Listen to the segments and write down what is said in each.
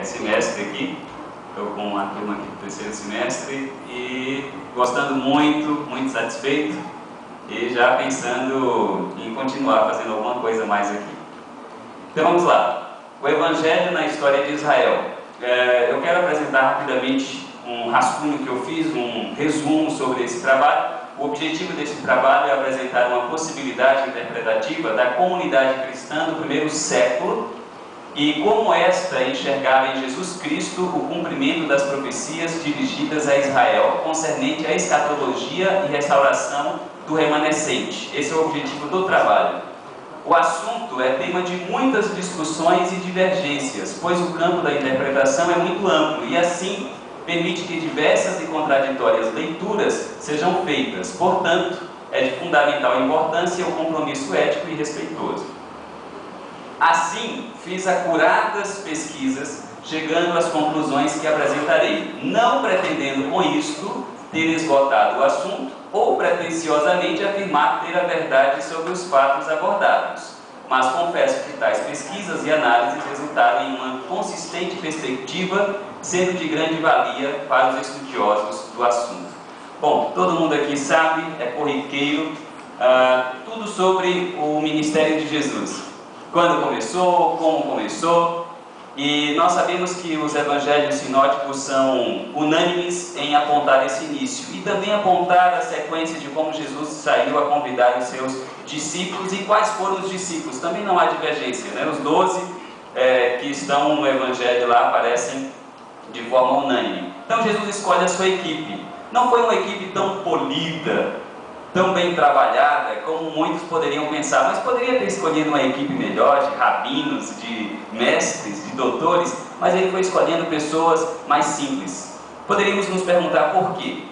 semestre aqui. Estou com uma turma aqui do terceiro semestre e gostando muito, muito satisfeito e já pensando em continuar fazendo alguma coisa mais aqui. Então vamos lá. O Evangelho na história de Israel. Eu quero apresentar rapidamente um rascunho que eu fiz, um resumo sobre esse trabalho. O objetivo desse trabalho é apresentar uma possibilidade interpretativa da comunidade cristã do primeiro século e como esta enxergava em Jesus Cristo o cumprimento das profecias dirigidas a Israel concernente à escatologia e restauração do remanescente. Esse é o objetivo do trabalho. O assunto é tema de muitas discussões e divergências, pois o campo da interpretação é muito amplo e assim permite que diversas e contraditórias leituras sejam feitas. Portanto, é de fundamental importância o compromisso ético e respeitoso. Assim, fiz acuradas pesquisas, chegando às conclusões que apresentarei, não pretendendo com isto ter esgotado o assunto ou pretensiosamente afirmar ter a verdade sobre os fatos abordados. Mas confesso que tais pesquisas e análises resultaram em uma consistente perspectiva, sendo de grande valia para os estudiosos do assunto. Bom, todo mundo aqui sabe, é corriqueiro, tudo sobre o ministério de Jesus. Quando começou, como começou, e nós sabemos que os evangelhos sinóticos são unânimes em apontar esse início e também apontar a sequência de como Jesus saiu a convidar os seus discípulos e quais foram os discípulos. Também não há divergência, né? Os 12 que estão no evangelho lá aparecem de forma unânime. Então Jesus escolhe a sua equipe. Não foi uma equipe tão polida, tão bem trabalhada como muitos poderiam pensar, mas poderia ter escolhido uma equipe melhor, de rabinos, de mestres, de doutores, mas ele foi escolhendo pessoas mais simples. Poderíamos nos perguntar por quê?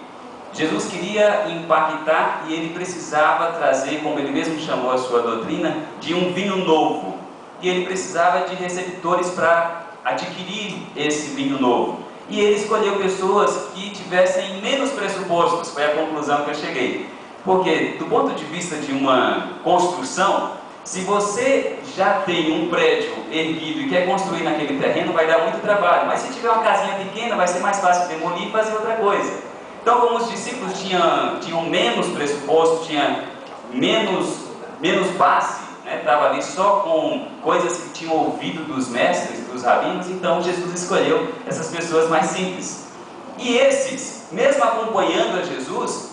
Jesus queria impactar e ele precisava trazer, como ele mesmo chamou a sua doutrina, de um vinho novo. E ele precisava de receptores para adquirir esse vinho novo. E ele escolheu pessoas que tivessem menos pressupostos, foi a conclusão que eu cheguei. Porque, do ponto de vista de uma construção, se você já tem um prédio erguido e quer construir naquele terreno, vai dar muito trabalho. Mas se tiver uma casinha pequena, vai ser mais fácil demolir e fazer outra coisa. Então, como os discípulos tinham menos pressuposto, tinham menos base, estava ali só com coisas que tinham ouvido dos mestres, dos rabinos, então Jesus escolheu essas pessoas mais simples. E esses, mesmo acompanhando a Jesus,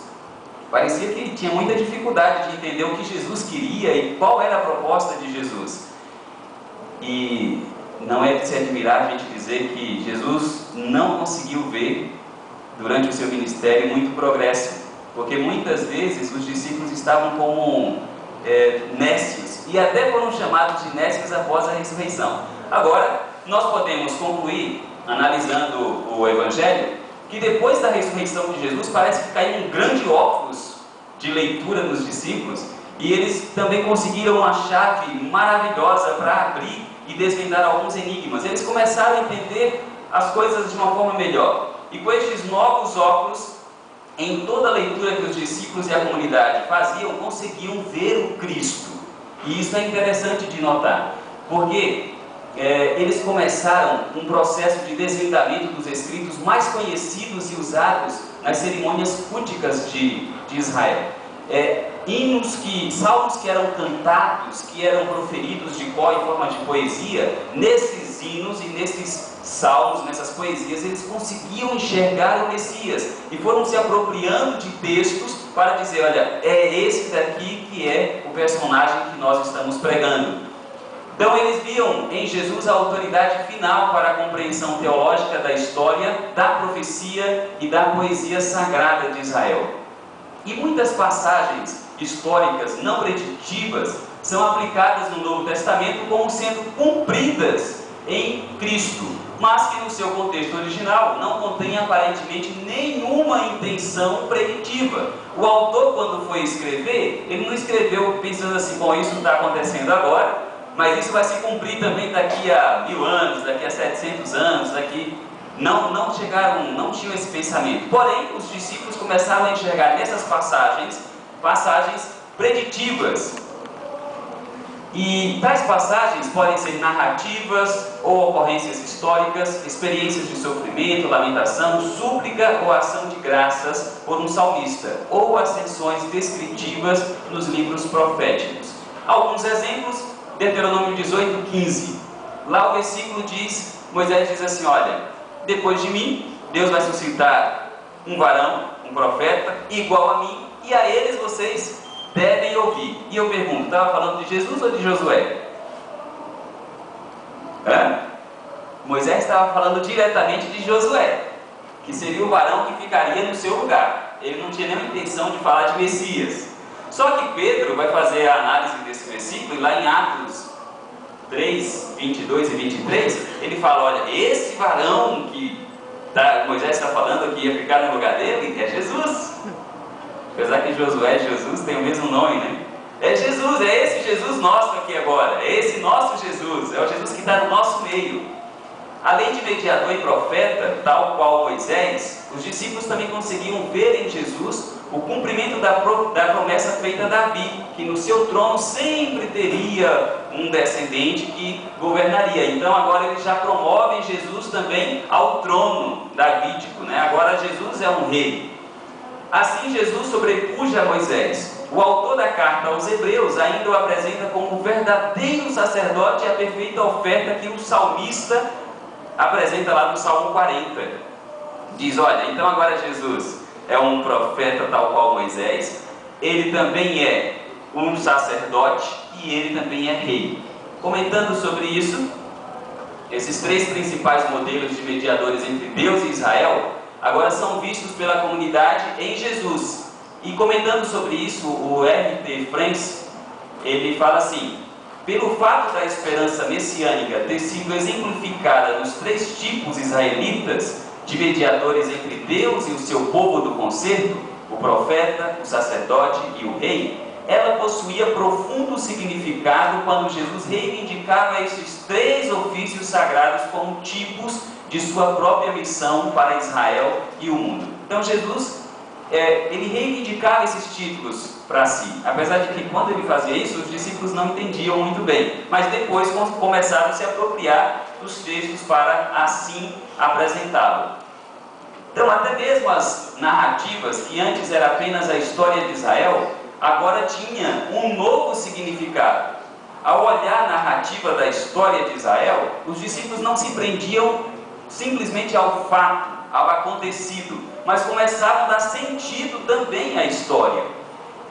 parecia que tinha muita dificuldade de entender o que Jesus queria e qual era a proposta de Jesus. E não é de se admirar a gente dizer que Jesus não conseguiu ver, durante o seu ministério, muito progresso. Porque muitas vezes os discípulos estavam como nécios, e até foram chamados de nécios após a ressurreição. Agora, nós podemos concluir, analisando o Evangelho, que depois da ressurreição de Jesus parece que caiu um grande óculos de leitura nos discípulos e eles também conseguiram uma chave maravilhosa para abrir e desvendar alguns enigmas. Eles começaram a entender as coisas de uma forma melhor e com estes novos óculos, em toda a leitura que os discípulos e a comunidade faziam, conseguiam ver o Cristo. E isso é interessante de notar, porque eles começaram um processo de desvendamento dos escritos mais conhecidos e usados nas cerimônias culticas de Israel. Salmos que eram cantados, que eram proferidos de cor em forma de poesia, nesses hinos e nesses salmos, nessas poesias, eles conseguiam enxergar o Messias e foram se apropriando de textos para dizer, olha, é esse daqui que é o personagem que nós estamos pregando. Então eles viam em Jesus a autoridade final para a compreensão teológica da história, da profecia e da poesia sagrada de Israel. E muitas passagens históricas não preditivas são aplicadas no Novo Testamento como sendo cumpridas em Cristo, mas que no seu contexto original não contém aparentemente nenhuma intenção preditiva. O autor, quando foi escrever, ele não escreveu pensando assim, bom, isso não está acontecendo agora, mas isso vai se cumprir também daqui a 1000 anos, daqui a 700 anos, não tinham esse pensamento. Porém, os discípulos começaram a enxergar nessas passagens preditivas. E tais passagens podem ser narrativas ou ocorrências históricas, experiências de sofrimento, lamentação, súplica ou ação de graças por um salmista, ou ascensões descritivas nos livros proféticos. Alguns exemplos: Deuteronômio 18:15. Lá o versículo diz, Moisés diz assim: olha, depois de mim, Deus vai suscitar um varão, um profeta, igual a mim, e a eles vocês devem ouvir. E eu pergunto, estava falando de Jesus ou de Josué? Moisés estava falando diretamente de Josué, que seria o varão que ficaria no seu lugar. Ele não tinha nenhuma intenção de falar de Messias. Só que Pedro vai fazer a análise desse versículo, e lá em Atos 3, 22 e 23, ele fala: olha, esse varão que Moisés está falando que ia ficar no lugar dele é Jesus. Apesar que Josué e Jesus têm o mesmo nome, né? É Jesus, é esse Jesus nosso aqui agora, é esse nosso Jesus, é o Jesus que está no nosso meio. Além de mediador e profeta, tal qual Moisés, os discípulos também conseguiam ver em Jesus o cumprimento da promessa feita a Davi, que no seu trono sempre teria um descendente que governaria. Então agora eles já promovem Jesus também ao trono davídico, né? Agora Jesus é um rei. Assim Jesus sobrepuja Moisés. O autor da carta aos Hebreus ainda o apresenta como verdadeiro sacerdote e a perfeita oferta que o salmista apresenta lá no Salmo 40. Diz: olha, então agora Jesus é um profeta tal qual Moisés, ele também é um sacerdote e ele também é rei. Comentando sobre isso, esses três principais modelos de mediadores entre Deus e Israel agora são vistos pela comunidade em Jesus. E comentando sobre isso, o R.T. France, ele fala assim: pelo fato da esperança messiânica ter sido exemplificada nos três tipos israelitas de mediadores entre Deus e o seu povo do concerto, o profeta, o sacerdote e o rei, ela possuía profundo significado quando Jesus reivindicava esses três ofícios sagrados como tipos de sua própria missão para Israel e o mundo. Então Jesus, ele reivindicava esses títulos para si, apesar de que quando ele fazia isso, os discípulos não entendiam muito bem, mas depois começaram a se apropriar dos textos para assim apresentá-lo. Então até mesmo as narrativas, que antes era apenas a história de Israel, agora tinha um novo significado. Ao olhar a narrativa da história de Israel, os discípulos não se prendiam simplesmente ao fato, ao acontecido, mas começaram a dar sentido também à história.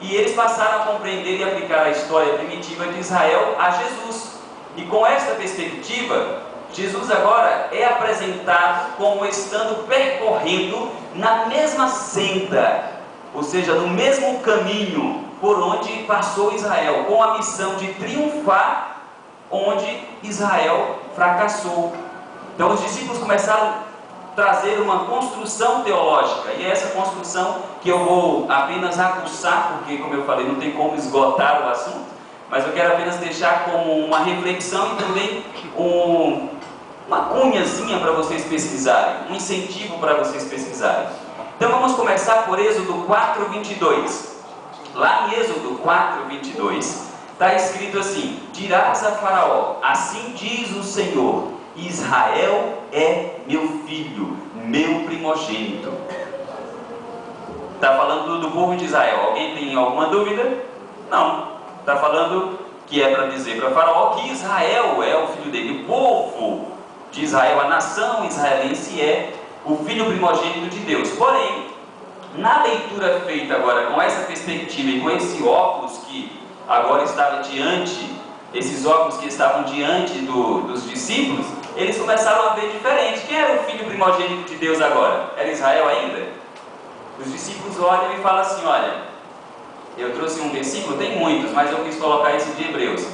E eles passaram a compreender e aplicar a história primitiva de Israel a Jesus. E com esta perspectiva, Jesus agora é apresentado como estando percorrendo na mesma senda, ou seja, no mesmo caminho por onde passou Israel, com a missão de triunfar onde Israel fracassou. Então os discípulos começaram a trazer uma construção teológica, e é essa construção que eu vou apenas aguçar, porque, como eu falei, não tem como esgotar o assunto, mas eu quero apenas deixar como uma reflexão e também uma cunhazinha para vocês pesquisarem, um incentivo para vocês pesquisarem. Então vamos começar por Êxodo 4:22. Lá em Êxodo 4:22 está escrito assim: dirás a Faraó, assim diz o Senhor, Israel é meu filho, meu primogênito. Está falando do povo de Israel. Alguém tem alguma dúvida? Não. Está falando que é para dizer para Faraó que Israel é o filho dele. O povo de Israel, a nação israelense, é o filho primogênito de Deus. Porém, na leitura feita agora com essa perspectiva e com esse óculos que agora estava diante, esses óculos que estavam diante dos discípulos, eles começaram a ver diferente. Quem era o filho primogênito de Deus agora? Era Israel ainda? Os discípulos olham e falam assim: olha, eu trouxe um versículo, tem muitos, mas eu quis colocar esse de Hebreus.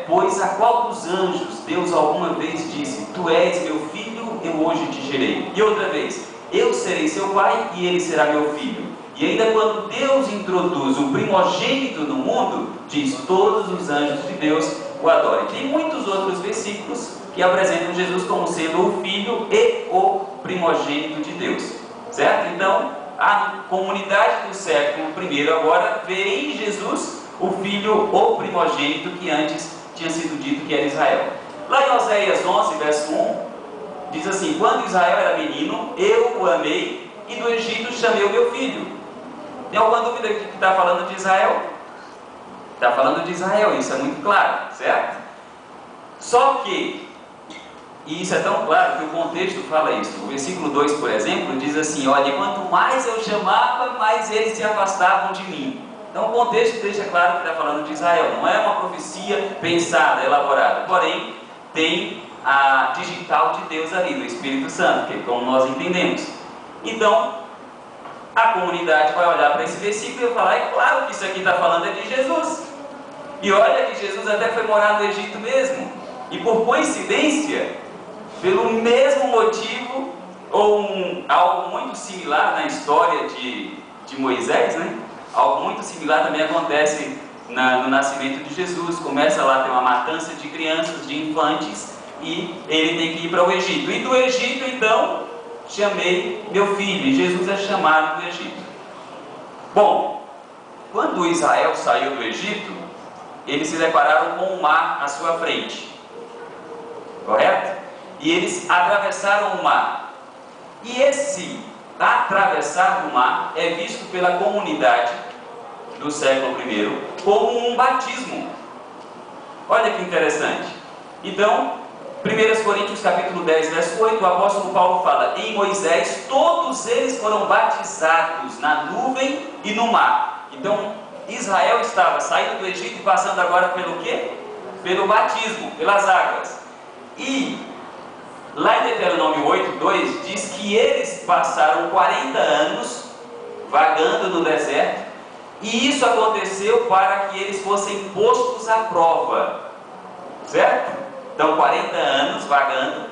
Pois a qual dos anjos Deus alguma vez disse: tu és meu filho, eu hoje te gerei. E outra vez: eu serei seu pai e ele será meu filho. E ainda quando Deus introduz o primogênito no mundo, diz: todos os anjos de Deus o adorem. Tem muitos outros versículos que apresentam Jesus como sendo o filho e o primogênito de Deus, certo? Então a comunidade do século I agora vê em Jesus o filho ou primogênito que antes tinha sido dito que era Israel. Lá em Oséias 11, verso 1, diz assim: quando Israel era menino, eu o amei, e do Egito chamei o meu filho. Tem alguma dúvida que está falando de Israel? Está falando de Israel, isso é muito claro, certo? Só que, e isso é tão claro que o contexto fala isso. O versículo 2, por exemplo, diz assim: olha, quanto mais eu chamava, mais eles se afastavam de mim. Então o contexto deixa claro que está falando de Israel. Não é uma profecia pensada, elaborada. Porém, tem a digital de Deus ali, do Espírito Santo, que é como nós entendemos. Então, a comunidade vai olhar para esse versículo e falar: é claro que isso aqui está falando de Jesus. E olha que Jesus até foi morar no Egito mesmo. E por coincidência, pelo mesmo motivo, ou algo muito similar na história de Moisés, né? Algo muito similar também acontece no nascimento de Jesus. Começa lá a ter uma matança de crianças, de infantes, e ele tem que ir para o Egito. E do Egito, então, chamei meu filho. E Jesus é chamado do Egito. Bom, quando Israel saiu do Egito, eles se depararam com o mar à sua frente, correto? E eles atravessaram o mar. E esse atravessar do mar é visto pela comunidade do século I como um batismo. Olha que interessante. Então, 1 Coríntios capítulo 10, verso 8, o apóstolo Paulo fala: em Moisés todos eles foram batizados na nuvem e no mar. Então, Israel estava saindo do Egito e passando agora pelo quê? Pelo batismo, pelas águas. E lá em Deuteronômio 8:2 diz que eles passaram 40 anos vagando no deserto, e isso aconteceu para que eles fossem postos à prova, certo? Então 40 anos vagando,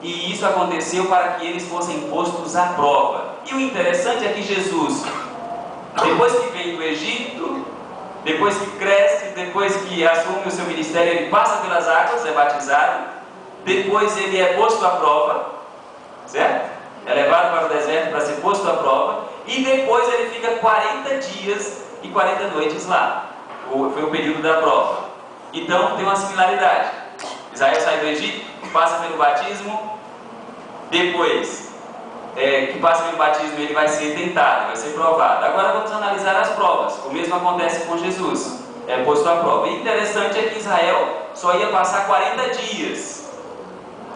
e isso aconteceu para que eles fossem postos à prova. E o interessante é que Jesus, depois que vem do Egito, depois que cresce, depois que assume o seu ministério, ele passa pelas águas, é batizado, depois ele é posto à prova, certo? É levado para o deserto para ser posto à prova, e depois ele fica 40 dias e 40 noites lá. Foi o período da prova. Então tem uma similaridade. Israel sai do Egito, passa pelo batismo, depois que passa pelo batismo ele vai ser tentado, vai ser provado. Agora vamos analisar as provas. O mesmo acontece com Jesus, é posto à prova. E interessante é que Israel só ia passar 40 dias,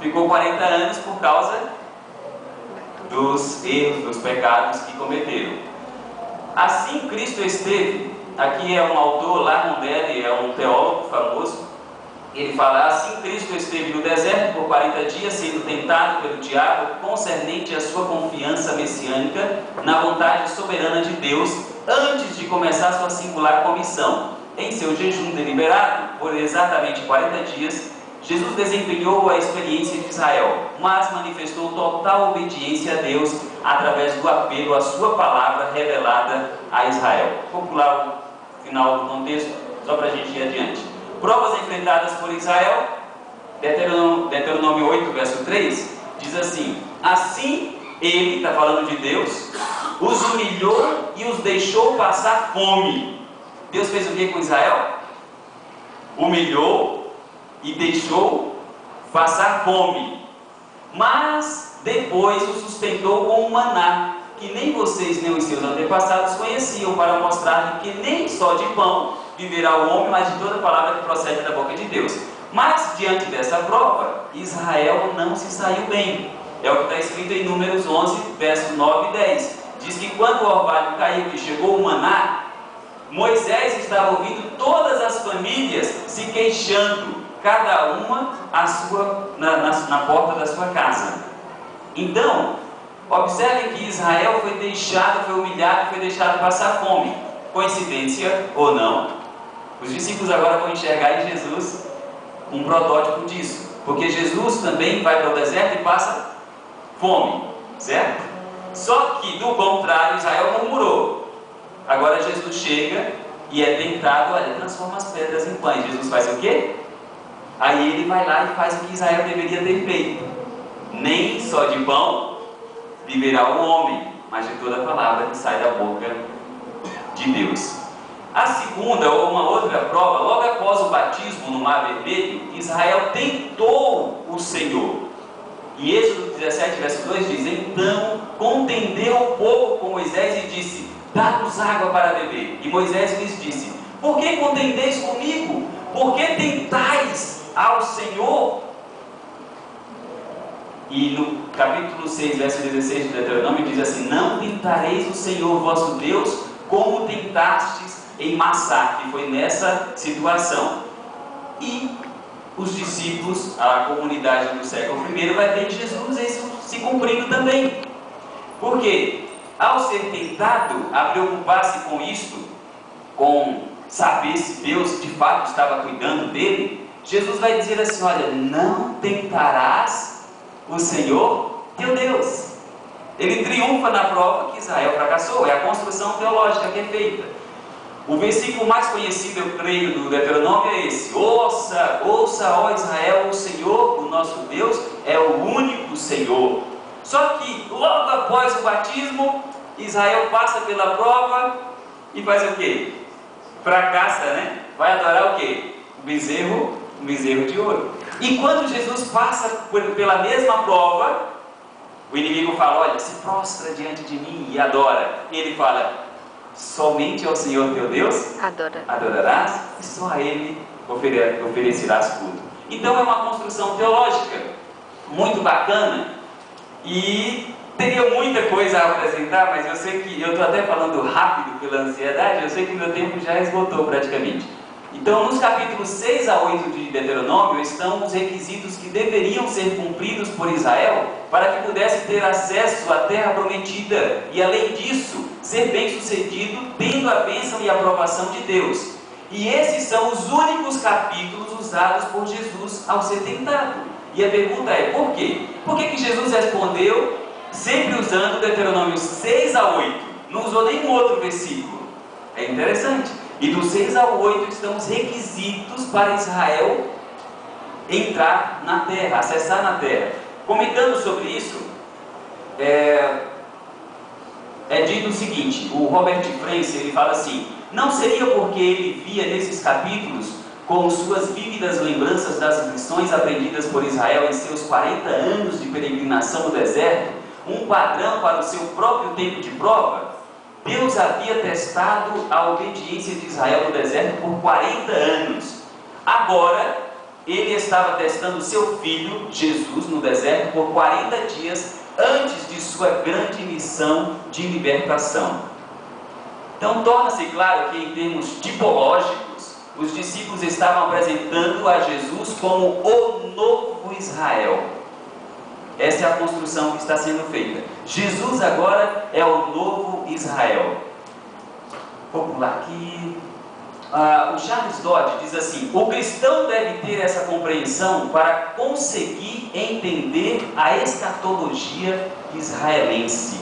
ficou 40 anos por causa dos erros, dos pecados que cometeram. Assim Cristo esteve, aqui é um autor, Lamondelli, é um teólogo famoso. Ele fala: assim Cristo esteve no deserto por 40 dias, sendo tentado pelo diabo, concernente à sua confiança messiânica na vontade soberana de Deus, antes de começar sua singular comissão. Em seu jejum deliberado, por exatamente 40 dias, Jesus desempenhou a experiência de Israel, mas manifestou total obediência a Deus através do apelo à sua palavra revelada a Israel. Vou pular o final do contexto, só para a gente ir adiante. Provas enfrentadas por Israel, Deuteronômio 8, verso 3, diz assim: assim ele, está falando de Deus, os humilhou e os deixou passar fome. Deus fez o que com Israel? Humilhou e deixou passar fome, mas depois o sustentou com o maná, que nem vocês nem os seus antepassados conheciam, para mostrar que nem só de pão viverá o homem, mas de toda palavra que procede da boca de Deus. Mas diante dessa prova, Israel não se saiu bem. É o que está escrito em Números 11, versos 9 e 10. Diz que quando o orvalho caiu e chegou o maná, Moisés estava ouvindo todas as famílias se queixando, cada uma na porta da sua casa. Então, observem que Israel foi deixado, foi humilhado, foi deixado passar fome. Coincidência ou não, os discípulos agora vão enxergar em Jesus um protótipo disso, porque Jesus também vai para o deserto e passa fome, certo? Só que do contrário, Israel murmurou. Agora Jesus chega e é tentado: olha, transforma as pedras em pães. Jesus faz o quê? Aí ele vai lá e faz o que Israel deveria ter feito: nem só de pão viverá o homem, mas de toda palavra que sai da boca de Deus. A segunda, ou uma outra prova, logo após o batismo no Mar Vermelho, Israel tentou o Senhor. E Êxodo 17, verso 2 diz: então contendeu o povo com Moisés e disse: dá-nos água para beber. E Moisés lhes disse: por que contendeis comigo? Por que tentais ao Senhor? E no capítulo 6, verso 16 do Deuteronômio diz assim: não tentareis o Senhor vosso Deus como tentastes em Massá, que foi nessa situação. E os discípulos, a comunidade do século I, vai ver Jesus isso se cumprindo também. Porque ao ser tentado a preocupar-se com isto, com saber se Deus de fato estava cuidando dele, Jesus vai dizer assim: olha, não tentarás o Senhor teu Deus. Ele triunfa na prova que Israel fracassou. É a construção teológica que é feita. O versículo mais conhecido, eu creio, do Deuteronômio é esse: ouça, ó Israel, o Senhor, o nosso Deus, é o único Senhor. Só que logo após o batismo, Israel passa pela prova e faz o quê? Fracassa, né? Vai adorar o quê? O bezerro de ouro. E quando Jesus passa pela mesma prova, o inimigo fala: olha, se prostra diante de mim e adora. E ele fala: somente ao Senhor teu Deus adorarás, e só a Ele oferecerás culto. Então é uma construção teológica muito bacana, e teria muita coisa a apresentar, mas eu sei que eu estou até falando rápido pela ansiedade, eu sei que o meu tempo já esgotou praticamente. Então, nos capítulos 6 a 8 de Deuteronômio estão os requisitos que deveriam ser cumpridos por Israel para que pudesse ter acesso à terra prometida e, além disso, ser bem-sucedido, tendo a bênção e a aprovação de Deus. E esses são os únicos capítulos usados por Jesus ao ser tentado. E a pergunta é: por quê? Por que Jesus respondeu sempre usando Deuteronômio 6 a 8? Não usou nenhum outro versículo. É interessante. E do 6 ao 8 estão os requisitos para Israel entrar na terra, acessar na terra. Comentando sobre isso, é dito o seguinte: o Robert Frenz, ele fala assim: não seria porque ele via nesses capítulos, com suas vívidas lembranças das lições aprendidas por Israel em seus 40 anos de peregrinação no deserto, um padrão para o seu próprio tempo de prova? Deus havia testado a obediência de Israel no deserto por 40 anos. Agora, Ele estava testando seu filho, Jesus, no deserto por 40 dias, antes de sua grande missão de libertação. Então, torna-se claro que, em termos tipológicos, os discípulos estavam apresentando a Jesus como o novo Israel. Essa é a construção que está sendo feita. Jesus agora é o novo Israel. Vou pular aqui. O Charles Dodd diz assim: o cristão deve ter essa compreensão para conseguir entender a escatologia israelense.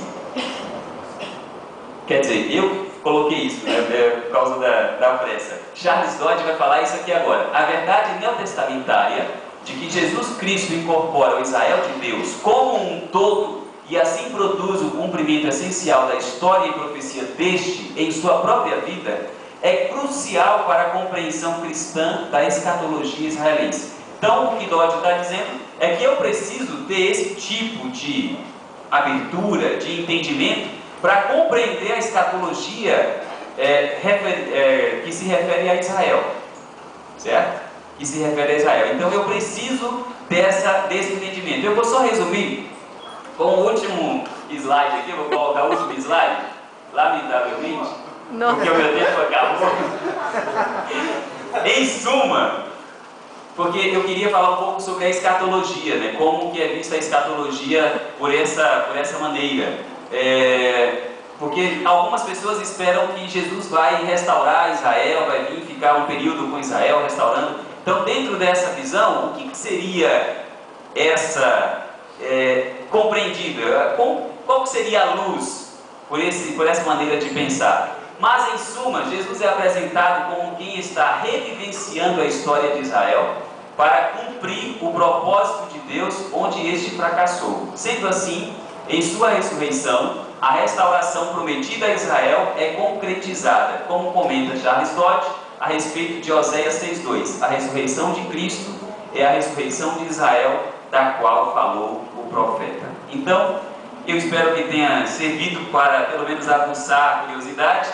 Quer dizer, eu coloquei isso, né, por causa da pressa. Charles Dodd vai falar isso aqui agora. A verdade neotestamentária de que Jesus Cristo incorpora o Israel de Deus como um todo e assim produz o cumprimento essencial da história e profecia deste em sua própria vida, é crucial para a compreensão cristã da escatologia israelense. Então, o que Dodd está dizendo é que eu preciso ter esse tipo de abertura, de entendimento, para compreender a escatologia que se refere a Israel, certo? Que se refere a Israel. Então eu preciso desse entendimento. Eu vou só resumir com o último slide aqui. Eu vou colocar o último slide, lamentavelmente, porque o meu tempo acabou. Em suma, porque eu queria falar um pouco sobre a escatologia, né? Como que é vista a escatologia por essa maneira. Porque algumas pessoas esperam que Jesus vai restaurar Israel, vai vir ficar um período com Israel restaurando. Então, dentro dessa visão, o que seria essa compreendida? Qual seria a luz por essa maneira de pensar? Mas, em suma, Jesus é apresentado como quem está revivenciando a história de Israel para cumprir o propósito de Deus onde este fracassou. Sendo assim, Em sua ressurreição, a restauração prometida a Israel é concretizada, como comenta Charles Dodd a respeito de Oséias 6:2. A ressurreição de Cristo é a ressurreição de Israel, da qual falou o profeta. Então, eu espero que tenha servido para, pelo menos, aguçar a curiosidade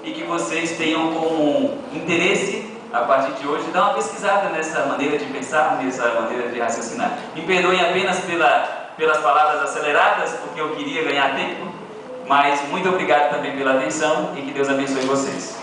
e que vocês tenham como interesse, a partir de hoje, dar uma pesquisada nessa maneira de pensar, nessa maneira de raciocinar. Me perdoem apenas pelas palavras aceleradas, porque eu queria ganhar tempo, mas muito obrigado também pela atenção e que Deus abençoe vocês.